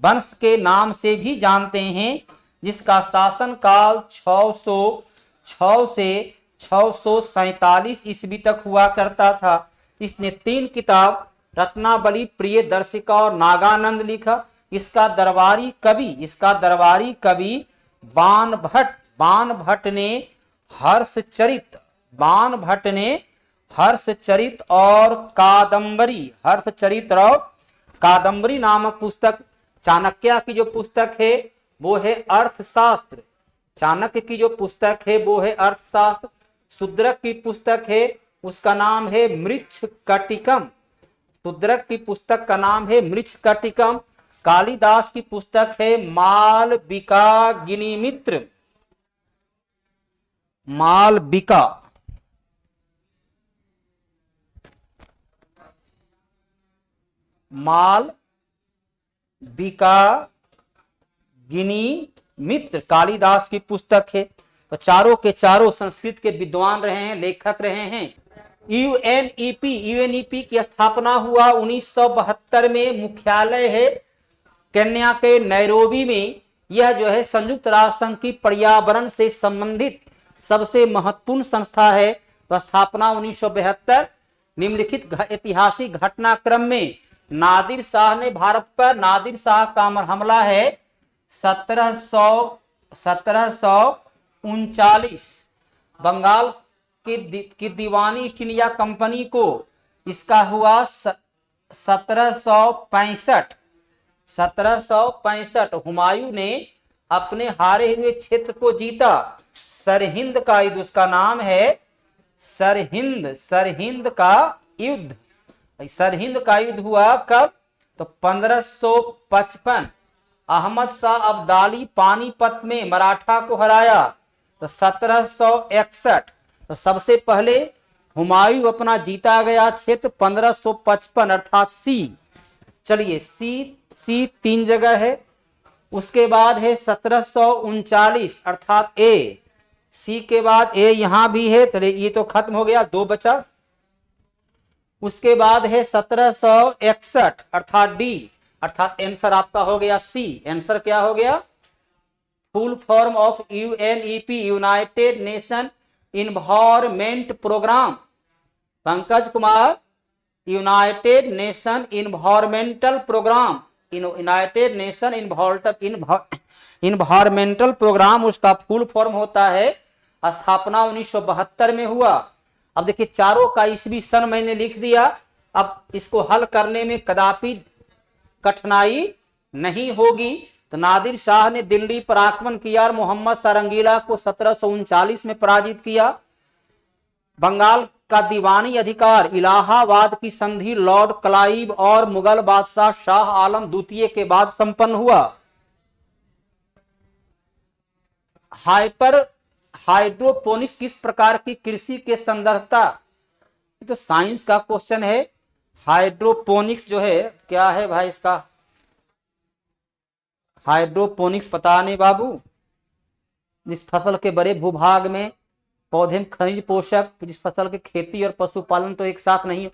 वंश के नाम से भी जानते हैं, जिसका शासन काल 606 से 647 ईस्वी तक हुआ करता था। इसने 3 किताब रत्नावली, प्रियदर्शिका और नागानंद लिखा। इसका दरबारी कवि बाणभट्ट ने हर्षचरित और कादम्बरी नामक पुस्तक। चाणक्य की जो पुस्तक है वो है अर्थशास्त्र, चाणक्य की जो पुस्तक है वो है अर्थशास्त्र। शूद्रक की पुस्तक है उसका नाम है मृच्छकटिकम, शूद्रक की पुस्तक का नाम है मृच्छकटिकम। कालिदास की पुस्तक है मालविकाग्निमित्र, मालविकाग्निमित्र कालिदास की पुस्तक है। तो चारों के चारों संस्कृत के विद्वान रहे हैं, लेखक रहे हैं। यूएनईपी की स्थापना हुआ 1972 में। मुख्यालय है केन्या के नैरोबी में। यह जो है संयुक्त राष्ट्र संघ की पर्यावरण से संबंधित सबसे महत्वपूर्ण संस्था है। तो स्थापना 1972। निम्नलिखित ऐतिहासिक घटनाक्रम में नादिर शाह ने भारत पर, नादिर शाह का हमला है 1739। बंगाल की दीवानी ईस्ट इंडिया कंपनी को इसका हुआ 1765। हुमायूं ने अपने हारे हुए क्षेत्र को जीता। सरहिंद का युद्ध, उसका नाम है सरहिंद का युद्ध। सरहिंद का युद्ध हुआ कब? तो 1555। अहमद शाह अब्दाली पानीपत में मराठा को हराया तो 1761। तो सबसे पहले हुमायूं अपना जीता गया क्षेत्र 1555 अर्थात सी। चलिए सी 3 जगह है। उसके बाद है 1739 अर्थात ए। सी के बाद ए यहां भी है, चलिए ये तो खत्म हो गया, 2 बचा। उसके बाद है 1761 अर्थात डी, अर्थात आंसर आपका हो गया सी। आंसर क्या हो गया? Full form of UNEP, United Nation environment programme. Pankaj Kumar, United Nation environmental programme, United Nation environmental programme उसका फुल फॉर्म होता है। स्थापना 1972 में हुआ। अब देखिए चारों का ईस्वी सन मैंने लिख दिया। अब इसको हल करने में कदापि कठिनाई नहीं होगी। तो नादिर शाह ने दिल्ली पर आक्रमण किया और मोहम्मद सारंगीला को 1739 में पराजित किया। बंगाल का दीवानी अधिकार इलाहाबाद की संधि लॉर्ड क्लाइव और मुगल बादशाह शाह आलम द्वितीय के बाद संपन्न हुआ। हाइड्रोपोनिक्स किस प्रकार की कृषि के संदर्भता? तो साइंस का क्वेश्चन है। हाइड्रोपोनिक्स जो है क्या है भाई? इसका हाइड्रोपोनिक्स पता नहीं बाबू। जिस फसल के बड़े भूभाग में पौधे में खनिज पोषक, जिस फसल के खेती और पशुपालन तो एक साथ नहीं,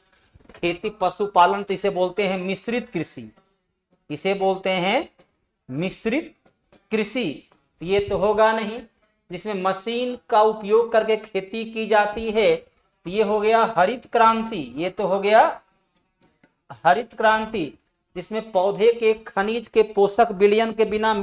खेती पशुपालन तो इसे बोलते हैं मिश्रित कृषि, इसे बोलते हैं मिश्रित कृषि। ये तो होगा नहीं। जिसमें मशीन का उपयोग करके खेती की जाती है, ये हो गया हरित क्रांति, ये तो हो गया हरित क्रांति। जिसमें पौधे के खनिज के पोषक विलयन के बिना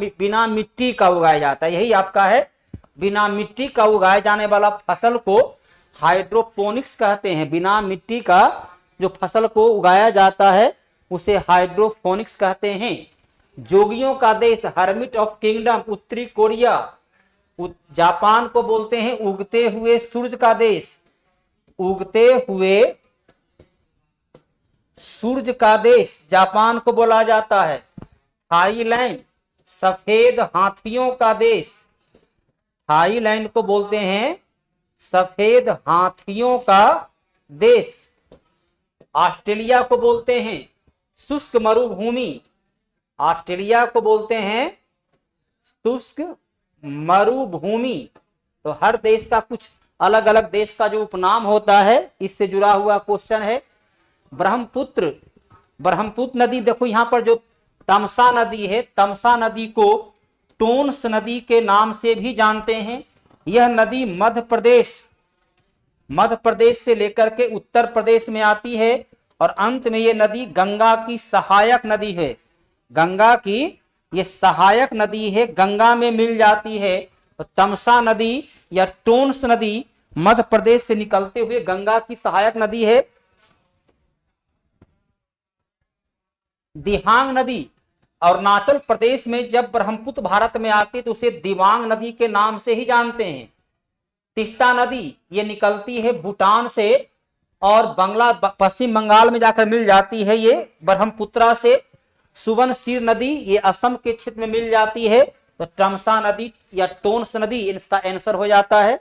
मिट्टी का उगाया जाता है, यही आपका है बिना मिट्टी का उगाए जाने वाला फसल को हाइड्रोपोनिक्स कहते हैं। बिना मिट्टी का जो फसल को उगाया जाता है उसे हाइड्रोपोनिक्स कहते हैं। जोगियों का देश, हर्मिट ऑफ किंगडम, उत्तरी कोरिया, जापान को बोलते हैं उगते हुए सूरज का देश, उगते हुए सूरज का देश जापान को बोला जाता है। थाईलैंड, सफेद हाथियों का देश, थाईलैंड को बोलते हैं सफेद हाथियों का देश। ऑस्ट्रेलिया को बोलते हैं शुष्क मरुभूमि, ऑस्ट्रेलिया को बोलते हैं शुष्क मरुभूमि। तो हर देश का कुछ अलग अलग देश का जो उपनाम होता है, इससे जुड़ा हुआ क्वेश्चन है। ब्रह्मपुत्र, ब्रह्मपुत्र नदी, देखो यहां पर जो तमसा नदी है, तमसा नदी को टोन्स नदी के नाम से भी जानते हैं। यह नदी मध्य प्रदेश से लेकर के उत्तर प्रदेश में आती है और अंत में यह नदी गंगा की सहायक नदी है, गंगा की ये सहायक नदी है, गंगा में मिल जाती है। तो तमसा नदी या टोन्स नदी मध्य प्रदेश से निकलते हुए गंगा की सहायक नदी है। दिहांग नदी अरुणाचल प्रदेश में जब ब्रह्मपुत्र भारत में आती तो उसे दिवांग नदी के नाम से ही जानते हैं। तिस्ता नदी ये निकलती है भूटान से और पश्चिम बंगाल में जाकर मिल जाती है ये ब्रह्मपुत्रा से। सुवर्णशीर नदी ये असम के क्षेत्र में मिल जाती है। तो तमसा नदी या टोन्स नदी इसका आंसर हो जाता है।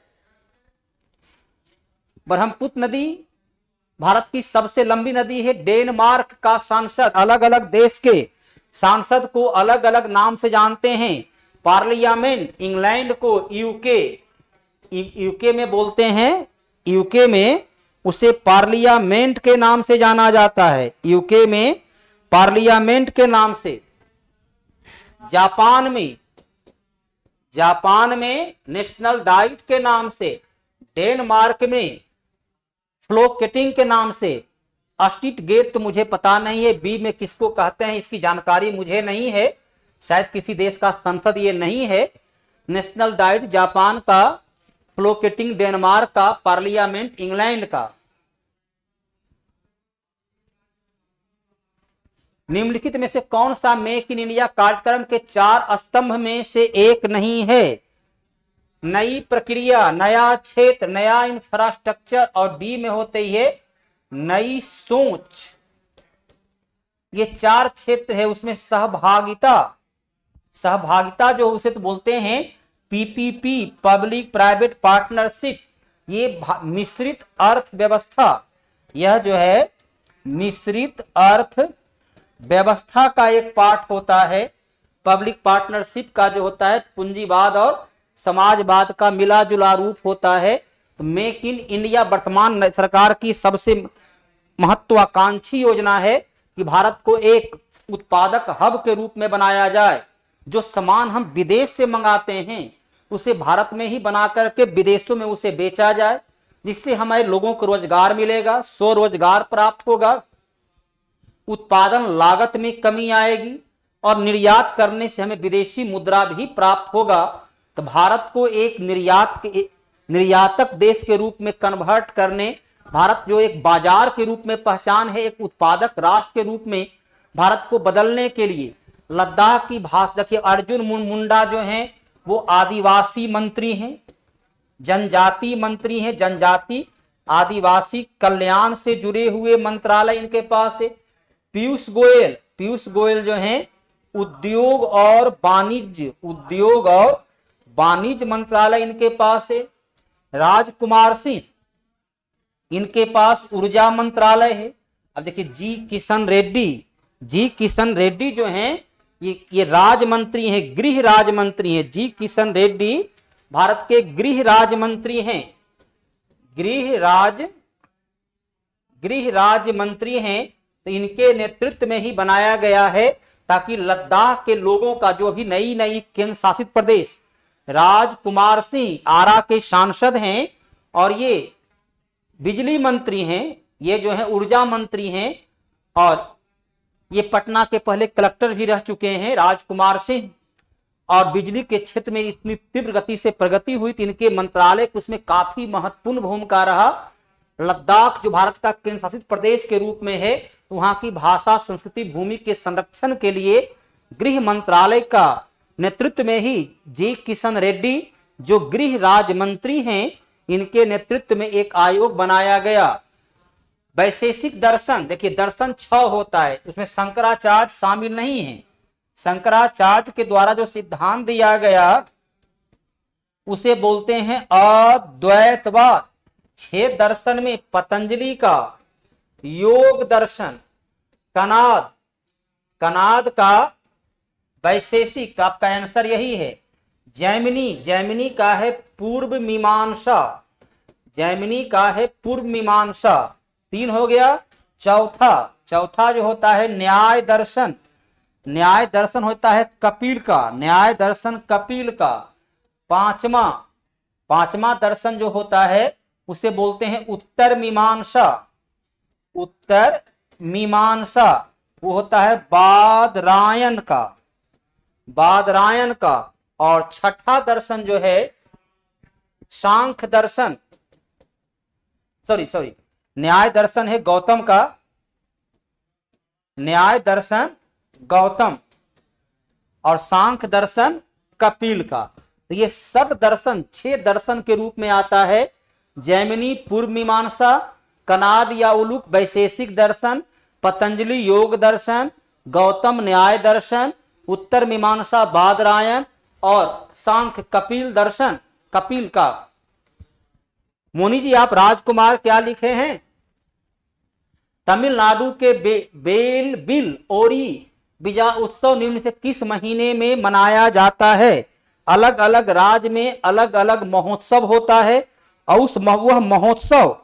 ब्रह्मपुत्र नदी भारत की सबसे लंबी नदी है। डेनमार्क का सांसद, अलग अलग देश के सांसद को अलग अलग नाम से जानते हैं। पार्लियामेंट, इंग्लैंड को यूके में बोलते हैं, यूके में उसे पार्लियामेंट के नाम से जाना जाता है, यूके में पार्लियामेंट के नाम से। जापान में नेशनल डाइट के नाम से, डेनमार्क में फ्लोकेटिंग के नाम से। अस्टिट गेट तो मुझे पता नहीं है, बी में किसको कहते हैं इसकी जानकारी मुझे नहीं है, शायद किसी देश का संसद ये नहीं है। नेशनल डाइट जापान का, फ्लोकेटिंग डेनमार्क का, पार्लियामेंट इंग्लैंड का। निम्नलिखित में से कौन सा मेक इन इंडिया कार्यक्रम के 4 स्तंभ में से एक नहीं है? नई प्रक्रिया, नया क्षेत्र, नया इंफ्रास्ट्रक्चर और बी में होते ही है नई सोच। ये 4 क्षेत्र है, उसमें सहभागिता जो उसे तो बोलते हैं पीपीपी, पब्लिक प्राइवेट पार्टनरशिप। ये मिश्रित अर्थव्यवस्था, यह जो है मिश्रित अर्थ व्यवस्था का एक पार्ट होता है। पब्लिक पार्टनरशिप का जो होता है पूंजीवाद और समाजवाद का मिला जुला रूप होता है। तो मेक इन इंडिया वर्तमान सरकार की सबसे महत्वाकांक्षी योजना है कि भारत को एक उत्पादक हब के रूप में बनाया जाए। जो सामान हम विदेश से मंगाते हैं उसे भारत में ही बना करके विदेशों में उसे बेचा जाए, जिससे हमारे लोगों को रोजगार मिलेगा, स्वरोजगार प्राप्त होगा, उत्पादन लागत में कमी आएगी और निर्यात करने से हमें विदेशी मुद्रा भी प्राप्त होगा। तो भारत को एक निर्यातक देश के रूप में कन्वर्ट करने, भारत जो एक बाजार के रूप में पहचान है, एक उत्पादक राष्ट्र के रूप में भारत को बदलने के लिए लद्दाख की भाषा, देखिए अर्जुन मुंडा जो हैं वो आदिवासी मंत्री हैं, जनजाति मंत्री हैं, जनजाति आदिवासी कल्याण से जुड़े हुए मंत्रालय इनके पास है। पीयूष गोयल जो हैं उद्योग और वाणिज्य मंत्रालय इनके पास है। राजकुमार सिंह इनके पास ऊर्जा मंत्रालय है। अब देखिए जी किशन रेड्डी जो हैं ये राज्य मंत्री हैं, गृह राज्य मंत्री हैं। जी किशन रेड्डी भारत के गृह राज्य मंत्री हैं, गृह राज्य मंत्री हैं, तो इनके नेतृत्व में ही बनाया गया है, ताकि लद्दाख के लोगों का, जो अभी नई नई केंद्र शासित प्रदेश, राजकुमार सिंह आरा के सांसद हैं और ये बिजली मंत्री हैं, ये जो है ऊर्जा मंत्री हैं, और ये पटना के पहले कलेक्टर भी रह चुके हैं राजकुमार सिंह। और बिजली के क्षेत्र में इतनी तीव्र गति से प्रगति हुई तो इनके मंत्रालय को उसमें काफी महत्वपूर्ण भूमिका रहा। लद्दाख जो भारत का केंद्र शासित प्रदेश के रूप में है, तो वहां की भाषा, संस्कृति, भूमि के संरक्षण के लिए गृह मंत्रालय का नेतृत्व में ही जी किशन रेड्डी जो गृह राज्य मंत्री हैं, इनके नेतृत्व में एक आयोग बनाया गया। वैशेषिक दर्शन, देखिए दर्शन 6 होता है, उसमें शंकराचार्य शामिल नहीं है। शंकराचार्य के द्वारा जो सिद्धांत दिया गया उसे बोलते हैं अद्वैतवाद। 6 दर्शन में पतंजलि का योग दर्शन, कनाद का वैशेषिक, आपका आंसर यही है। जैमिनी का है पूर्व मीमांसा, जैमिनी का है पूर्व मीमांसा, 3 हो गया। चौथा जो होता है न्याय दर्शन होता है कपिल का, न्याय दर्शन कपिल का। पांचवा दर्शन जो होता है उसे बोलते हैं उत्तर मीमांसा, वो होता है बादरायण का। और छठा दर्शन जो है सांख्य दर्शन, सॉरी न्याय दर्शन है गौतम का, न्याय दर्शन गौतम, और सांख्य दर्शन कपिल का। तो ये सब दर्शन 6 दर्शन के रूप में आता है। जैमिनी पूर्व मीमांसा, कनाद या उलूक वैशेषिक दर्शन, पतंजलि योग दर्शन, गौतम न्याय दर्शन, उत्तर मीमांसा बादरायण, और सांख्य कपिल दर्शन कपिल का। मोनी जी आप राजकुमार क्या लिखे हैं? तमिलनाडु के बिल ओरी बीजा उत्सव निम्न से किस महीने में मनाया जाता है? अलग अलग राज्य में अलग अलग महोत्सव होता है, और वह महोत्सव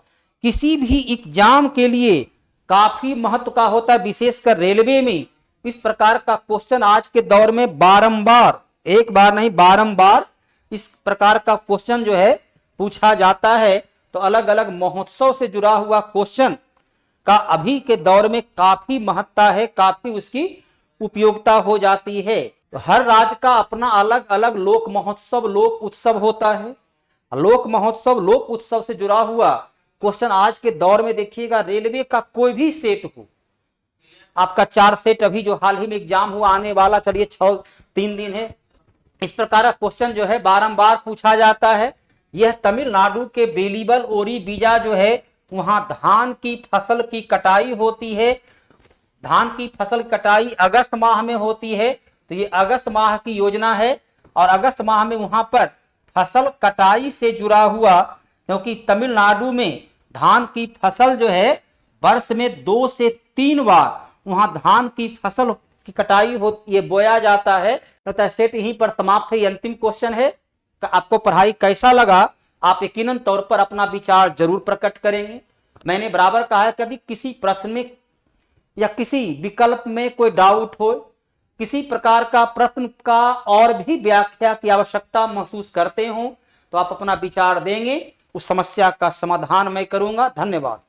किसी भी एग्जाम के लिए काफी महत्व का होता है, विशेषकर रेलवे में। इस प्रकार का क्वेश्चन आज के दौर में बारंबार, एक बार नहीं बारंबार इस प्रकार का क्वेश्चन जो है पूछा जाता है। तो अलग अलग महोत्सव से जुड़ा हुआ क्वेश्चन का अभी के दौर में काफी महत्ता है, काफी उसकी उपयोगिता हो जाती है। तो हर राज्य का अपना अलग अलग लोक महोत्सव, लोक उत्सव होता है। लोक महोत्सव, लोक उत्सव से जुड़ा हुआ क्वेश्चन आज के दौर में देखिएगा, रेलवे का कोई भी सेट हो, आपका 4 सेट अभी जो हाल ही में एग्जाम हुआ, आने वाला चलिए 3 दिन है, इस प्रकार का क्वेश्चन जो है बारंबार पूछा जाता है। यह तमिलनाडु के बेलीबल ओरी बीजा जो है, वहां धान की फसल की कटाई होती है। धान की फसल कटाई अगस्त माह में होती है, तो ये अगस्त माह की योजना है। और अगस्त माह में वहां पर फसल कटाई से जुड़ा हुआ, क्योंकि तमिलनाडु में धान की फसल जो है वर्ष में 2 से 3 बार वहां धान की फसल की कटाई हो, ये बोया जाता है। तो सेट यहीं पर समाप्त है। अंतिम क्वेश्चन है, आपको पढ़ाई कैसा लगा? आप यकीनन तौर पर अपना विचार जरूर प्रकट करेंगे। मैंने बराबर कहा है, यदि किसी प्रश्न में या किसी विकल्प में कोई डाउट हो, किसी प्रकार का प्रश्न का और भी व्याख्या की आवश्यकता महसूस करते हो, तो आप अपना विचार देंगे, उस समस्या का समाधान मैं करूंगा। धन्यवाद।